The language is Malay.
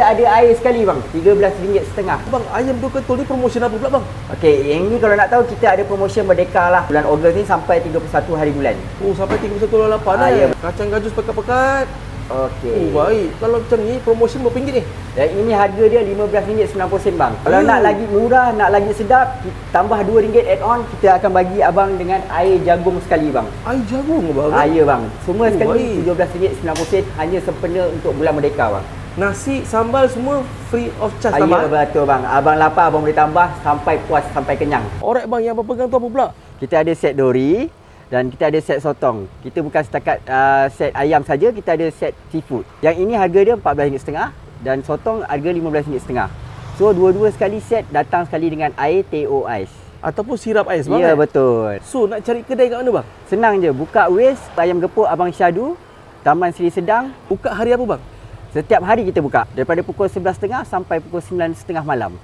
kita ada air sekali bang, RM13.5. Bang, ayam dua ketul ni promotion apa pula bang? Okey, yang ni kalau nak tahu kita ada promotion Merdeka lah. Bulan Ogos ni sampai 31 hari bulan. Oh, sampai 31.8 ya. Kacang gajus pekat-pekat. Okey. Oh, baik. Kalau macam ni, promotion berapa ringgit ni? Dan ini harga dia RM15.90 bang. Kalau Oh. nak lagi murah, nak lagi sedap, tambah RM2 add on, kita akan bagi abang dengan air jagung sekali bang. Air jagung bang? Ya bang. Semua Oh, sekali baik. RM17.90 hanya sempena untuk bulan Merdeka bang. Nasi, sambal semua free of charge Ya tambah? betul bang. Abang lapar abang boleh tambah sampai puas, sampai kenyang. Alright bang, yang abang pegang tu apa pula? Kita ada set dori dan kita ada set sotong. Kita bukan setakat set ayam saja, kita ada set seafood. Yang ini harga dia RM14.5 dan sotong harga RM15.5. So dua-dua sekali set datang sekali dengan air TO Ais. Ataupun sirap ais bang? Ya betul. So, nak cari kedai kat mana bang? Senang je, buka Waze Ayam Gepuk Abang Syadu, Taman Seri Sedang. Buka hari apa bang? Setiap hari kita buka daripada pukul 11.30 sampai pukul 9.30 malam.